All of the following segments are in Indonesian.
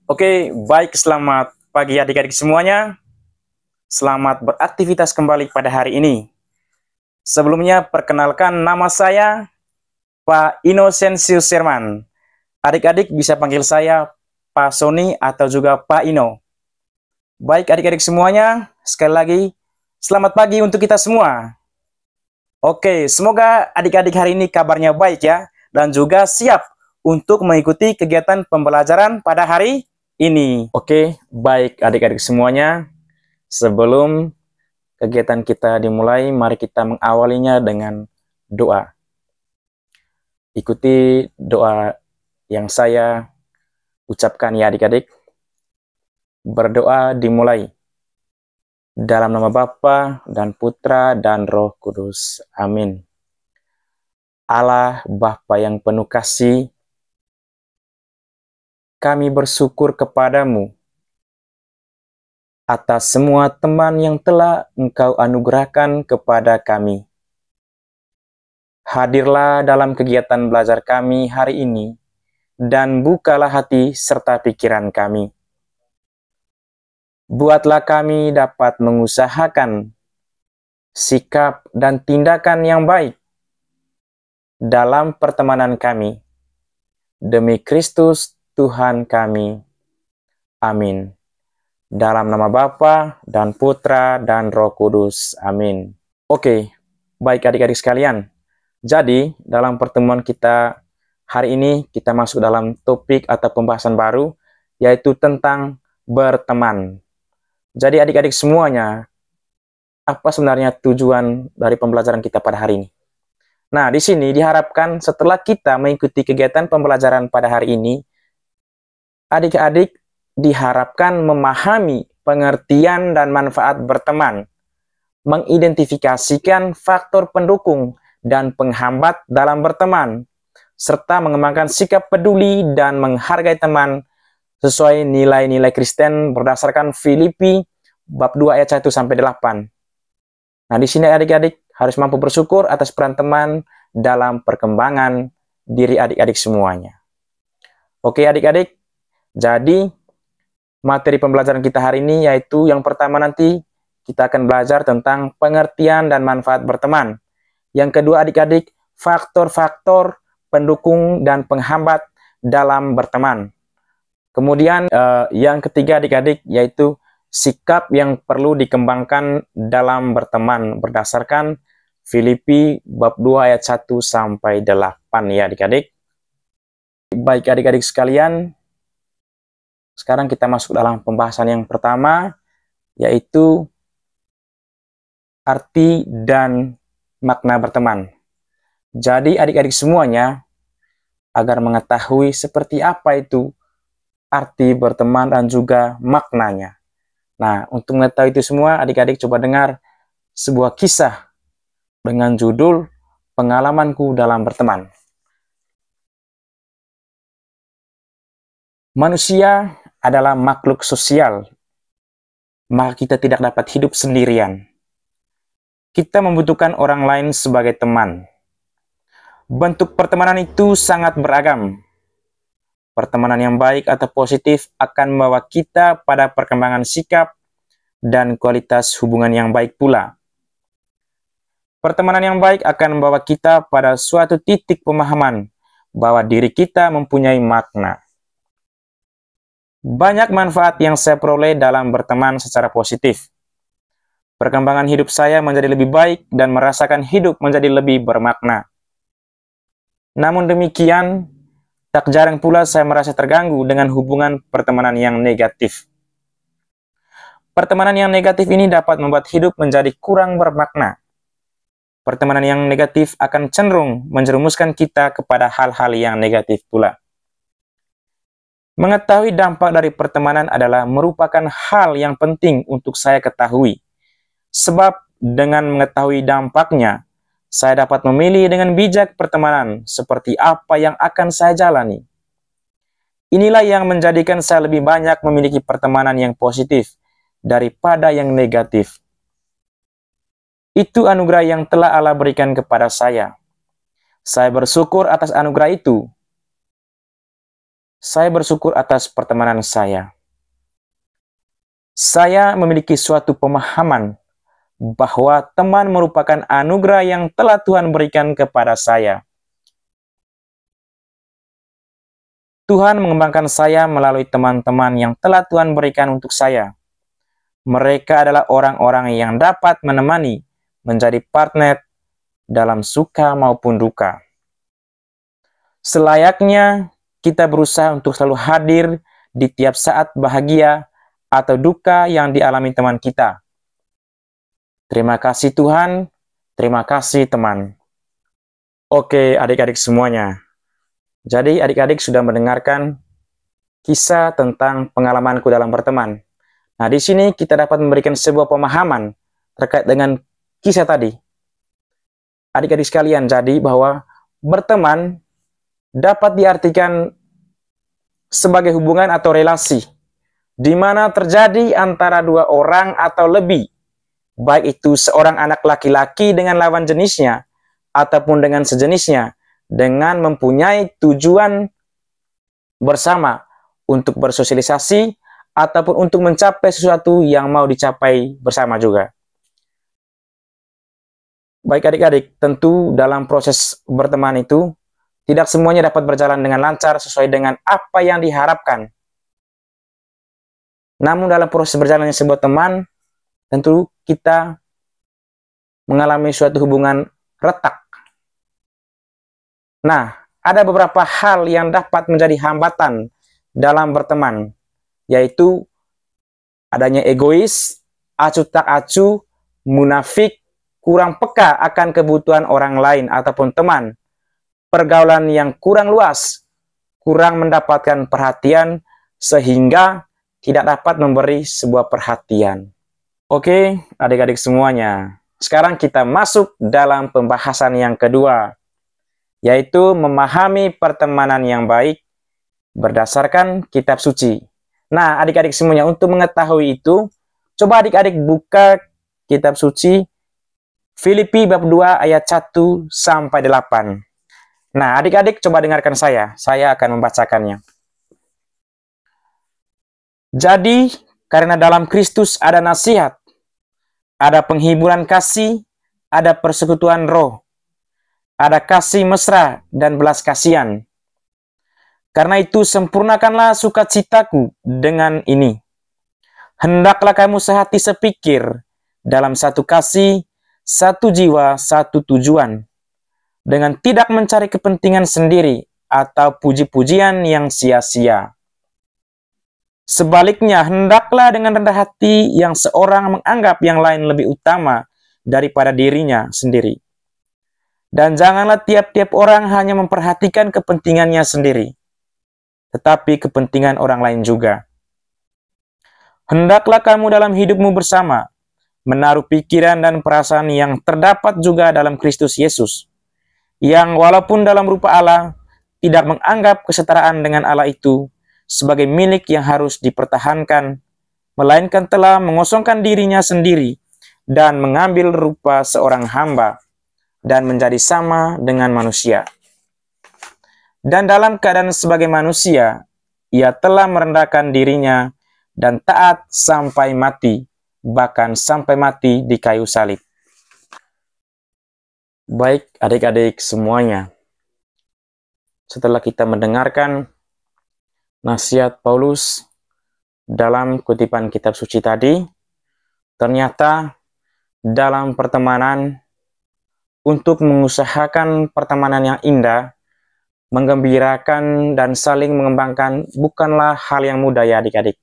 Oke, baik, selamat pagi adik-adik semuanya. Selamat beraktivitas kembali pada hari ini. Sebelumnya, perkenalkan nama saya Pak Inosensius Sherman. Adik-adik bisa panggil saya Pak Sony atau juga Pak Ino. Baik adik-adik semuanya, sekali lagi, selamat pagi untuk kita semua. Oke, semoga adik-adik hari ini kabarnya baik ya, dan juga siap untuk mengikuti kegiatan pembelajaran pada hari ini. Oke, baik adik-adik semuanya. Sebelum kegiatan kita dimulai, mari kita mengawalinya dengan doa. Ikuti doa yang saya ucapkan ya adik-adik. Berdoa dimulai. Dalam nama Bapa dan Putra dan Roh Kudus. Amin. Allah Bapa yang penuh kasih, kami bersyukur kepadamu atas semua teman yang telah Engkau anugerahkan kepada kami. Hadirlah dalam kegiatan belajar kami hari ini, dan bukalah hati serta pikiran kami. Buatlah kami dapat mengusahakan sikap dan tindakan yang baik dalam pertemanan kami. Demi Kristus Tuhan kami. Amin. Dalam nama Bapa dan Putra dan Roh Kudus. Amin. Oke, baik adik-adik sekalian. Jadi, dalam pertemuan kita hari ini, kita masuk dalam topik atau pembahasan baru, yaitu tentang berteman. Jadi adik-adik semuanya, apa sebenarnya tujuan dari pembelajaran kita pada hari ini? Nah, di sini diharapkan setelah kita mengikuti kegiatan pembelajaran pada hari ini, adik-adik diharapkan memahami pengertian dan manfaat berteman, mengidentifikasikan faktor pendukung dan penghambat dalam berteman, serta mengembangkan sikap peduli dan menghargai teman sesuai nilai-nilai Kristen berdasarkan Filipi bab 2 ayat 1 sampai 8. Nah, di sini adik-adik harus mampu bersyukur atas peran teman dalam perkembangan diri adik-adik semuanya. Oke adik-adik, jadi materi pembelajaran kita hari ini yaitu yang pertama nanti kita akan belajar tentang pengertian dan manfaat berteman. Yang kedua adik-adik, faktor-faktor pendukung dan penghambat dalam berteman. Kemudian yang ketiga adik-adik yaitu sikap yang perlu dikembangkan dalam berteman berdasarkan Filipi bab 2 ayat 1 sampai 8 ya adik-adik. Baik adik-adik sekalian, sekarang kita masuk dalam pembahasan yang pertama yaitu arti dan makna berteman. Jadi adik-adik semuanya agar mengetahui seperti apa itu arti berteman dan juga maknanya. Nah, untuk mengetahui itu semua, adik-adik coba dengar sebuah kisah dengan judul Pengalamanku dalam Berteman. Manusia adalah makhluk sosial, maka kita tidak dapat hidup sendirian. Kita membutuhkan orang lain sebagai teman. Bentuk pertemanan itu sangat beragam. Pertemanan yang baik atau positif akan membawa kita pada perkembangan sikap dan kualitas hubungan yang baik pula. Pertemanan yang baik akan membawa kita pada suatu titik pemahaman bahwa diri kita mempunyai makna. Banyak manfaat yang saya peroleh dalam berteman secara positif. Perkembangan hidup saya menjadi lebih baik dan merasakan hidup menjadi lebih bermakna. Namun demikian, tak jarang pula saya merasa terganggu dengan hubungan pertemanan yang negatif. Pertemanan yang negatif ini dapat membuat hidup menjadi kurang bermakna. Pertemanan yang negatif akan cenderung menjerumuskan kita kepada hal-hal yang negatif pula. Mengetahui dampak dari pertemanan adalah merupakan hal yang penting untuk saya ketahui. Sebab dengan mengetahui dampaknya, saya dapat memilih dengan bijak pertemanan seperti apa yang akan saya jalani. Inilah yang menjadikan saya lebih banyak memiliki pertemanan yang positif daripada yang negatif. Itu anugerah yang telah Allah berikan kepada saya. Saya bersyukur atas anugerah itu. Saya bersyukur atas pertemanan saya. Saya memiliki suatu pemahaman bahwa teman merupakan anugerah yang telah Tuhan berikan kepada saya. Tuhan mengembangkan saya melalui teman-teman yang telah Tuhan berikan untuk saya. Mereka adalah orang-orang yang dapat menemani, menjadi partner dalam suka maupun duka. Selayaknya kita berusaha untuk selalu hadir di tiap saat bahagia atau duka yang dialami teman kita. Terima kasih Tuhan, terima kasih teman. Oke adik-adik semuanya. Jadi adik-adik sudah mendengarkan kisah tentang pengalamanku dalam berteman. Nah, di sini kita dapat memberikan sebuah pemahaman terkait dengan kisah tadi. Adik-adik sekalian, jadi bahwa berteman dapat diartikan sebagai hubungan atau relasi di mana terjadi antara dua orang atau lebih, baik itu seorang anak laki-laki dengan lawan jenisnya ataupun dengan sejenisnya, dengan mempunyai tujuan bersama untuk bersosialisasi ataupun untuk mencapai sesuatu yang mau dicapai bersama juga. Baik adik-adik, tentu dalam proses berteman itu tidak semuanya dapat berjalan dengan lancar sesuai dengan apa yang diharapkan. Namun dalam proses berjalannya sebuah teman, tentu kita mengalami suatu hubungan retak. Nah, ada beberapa hal yang dapat menjadi hambatan dalam berteman, yaitu adanya egois, acuh tak acuh, munafik, kurang peka akan kebutuhan orang lain ataupun teman, pergaulan yang kurang luas, kurang mendapatkan perhatian, sehingga tidak dapat memberi sebuah perhatian. Oke, adik-adik semuanya. Sekarang kita masuk dalam pembahasan yang kedua, yaitu memahami pertemanan yang baik berdasarkan kitab suci. Nah, adik-adik semuanya, untuk mengetahui itu, coba adik-adik buka kitab suci Filipi bab 2 ayat 1 sampai 8. Nah, adik-adik coba dengarkan saya akan membacakannya. Jadi, karena dalam Kristus ada nasihat, ada penghiburan kasih, ada persekutuan roh, ada kasih mesra dan belas kasihan. Karena itu sempurnakanlah sukacitaku dengan ini. Hendaklah kamu sehati sepikir, dalam satu kasih, satu jiwa, satu tujuan, dengan tidak mencari kepentingan sendiri atau puji-pujian yang sia-sia. Sebaliknya, hendaklah dengan rendah hati yang seorang menganggap yang lain lebih utama daripada dirinya sendiri. Dan janganlah tiap-tiap orang hanya memperhatikan kepentingannya sendiri, tetapi kepentingan orang lain juga. Hendaklah kamu dalam hidupmu bersama, menaruh pikiran dan perasaan yang terdapat juga dalam Kristus Yesus, yang walaupun dalam rupa Allah, tidak menganggap kesetaraan dengan Allah itu sebagai milik yang harus dipertahankan, melainkan telah mengosongkan dirinya sendiri dan mengambil rupa seorang hamba, dan menjadi sama dengan manusia. Dan dalam keadaan sebagai manusia, ia telah merendahkan dirinya dan taat sampai mati, bahkan sampai mati di kayu salib. Baik adik-adik semuanya, setelah kita mendengarkan nasihat Paulus dalam kutipan kitab suci tadi, ternyata dalam pertemanan, untuk mengusahakan pertemanan yang indah, menggembirakan, dan saling mengembangkan bukanlah hal yang mudah ya adik-adik.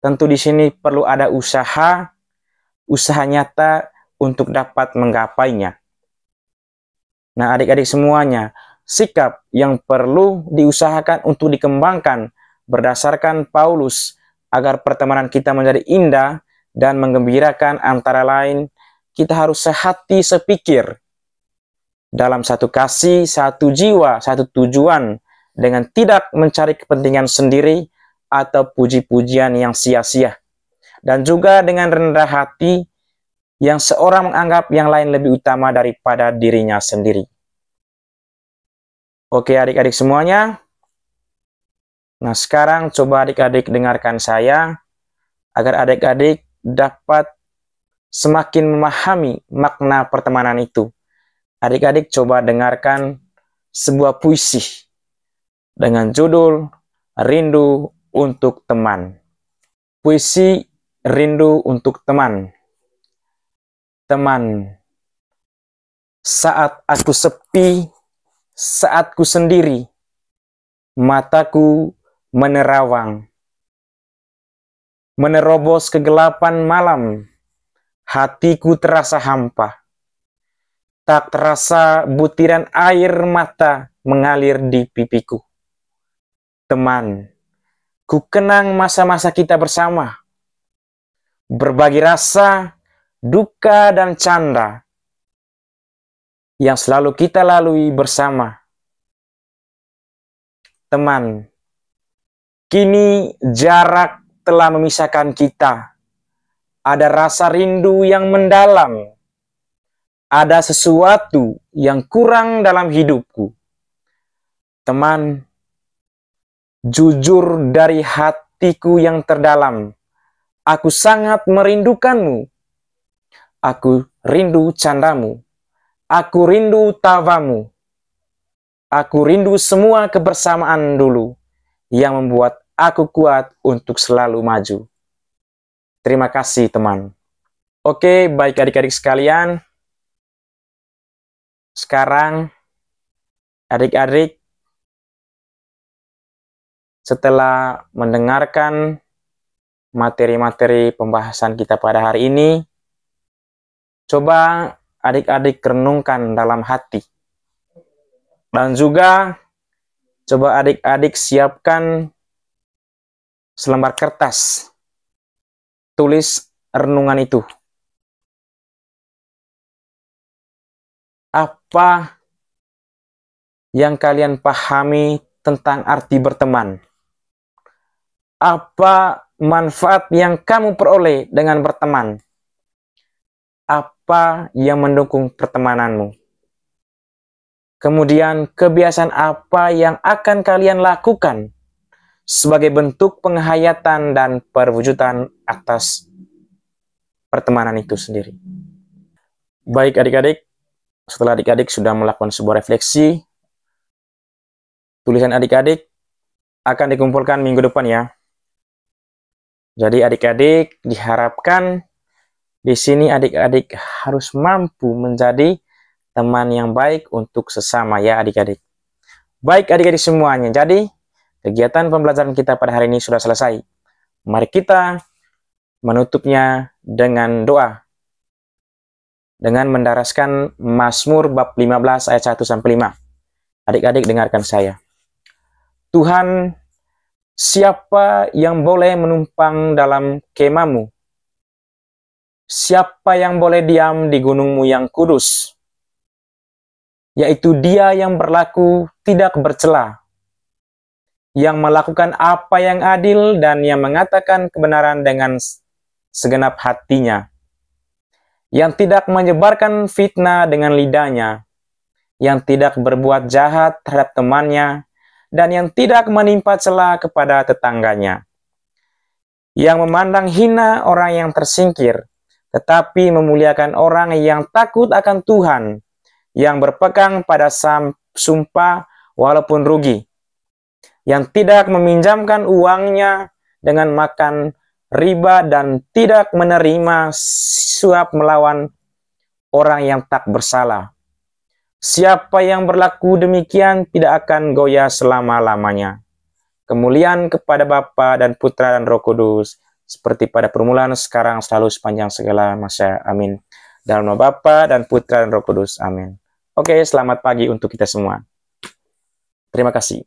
Tentu di sini perlu ada usaha nyata untuk dapat menggapainya. Nah adik-adik semuanya, sikap yang perlu diusahakan untuk dikembangkan berdasarkan Paulus agar pertemanan kita menjadi indah dan menggembirakan, antara lain, kita harus sehati sepikir, dalam satu kasih, satu jiwa, satu tujuan, dengan tidak mencari kepentingan sendiri atau puji-pujian yang sia-sia, dan juga dengan rendah hati yang seorang menganggap yang lain lebih utama daripada dirinya sendiri. Oke adik-adik semuanya, Nah, sekarang coba adik-adik dengarkan saya, agar adik-adik dapat semakin memahami makna pertemanan itu. Adik-adik coba dengarkan sebuah puisi dengan judul Rindu untuk Teman. Puisi Rindu untuk Teman. Teman, saat aku sepi, saat ku sendiri, mataku menerawang, menerobos kegelapan malam, hatiku terasa hampa. Tak terasa butiran air mata mengalir di pipiku. Teman, ku kenang masa-masa kita bersama. Berbagi rasa, duka dan canda yang selalu kita lalui bersama. Teman, kini jarak telah memisahkan kita. Ada rasa rindu yang mendalam. Ada sesuatu yang kurang dalam hidupku. Teman, jujur dari hatiku yang terdalam, aku sangat merindukanmu. Aku rindu candamu. Aku rindu tawamu. Aku rindu semua kebersamaan dulu yang membuat aku kuat untuk selalu maju. Terima kasih, teman. Oke, baik adik-adik sekalian. Sekarang, adik-adik setelah mendengarkan materi-materi pembahasan kita pada hari ini, coba adik-adik renungkan dalam hati. Dan juga coba adik-adik siapkan selembar kertas. Tulis renungan itu. Apa yang kalian pahami tentang arti berteman? Apa manfaat yang kamu peroleh dengan berteman? Apa yang mendukung pertemananmu? Kemudian kebiasaan apa yang akan kalian lakukan sebagai bentuk penghayatan dan perwujudan atas pertemanan itu sendiri. Baik adik-adik, setelah adik-adik sudah melakukan sebuah refleksi, tulisan adik-adik akan dikumpulkan minggu depan ya. Jadi adik-adik diharapkan di sini adik-adik harus mampu menjadi teman yang baik untuk sesama ya adik-adik. Baik adik-adik semuanya, jadi kegiatan pembelajaran kita pada hari ini sudah selesai. Mari kita menutupnya dengan doa. Dengan mendaraskan Mazmur bab 15 ayat 1-5. Adik-adik dengarkan saya. Tuhan, siapa yang boleh menumpang dalam kemahmu? Siapa yang boleh diam di gunungmu yang kudus? Yaitu dia yang berlaku tidak bercela, yang melakukan apa yang adil dan yang mengatakan kebenaran dengan segenap hatinya, yang tidak menyebarkan fitnah dengan lidahnya, yang tidak berbuat jahat terhadap temannya, dan yang tidak menimpa cela kepada tetangganya, yang memandang hina orang yang tersingkir, tetapi memuliakan orang yang takut akan Tuhan, yang berpegang pada sumpah walaupun rugi, yang tidak meminjamkan uangnya dengan makan riba dan tidak menerima suap melawan orang yang tak bersalah. Siapa yang berlaku demikian tidak akan goyah selama-lamanya. Kemuliaan kepada Bapa dan Putra dan Roh Kudus, seperti pada permulaan, sekarang, selalu, sepanjang segala masa. Amin. Dalam nama Bapa dan Putra dan Roh Kudus. Amin. Oke, selamat pagi untuk kita semua. Terima kasih.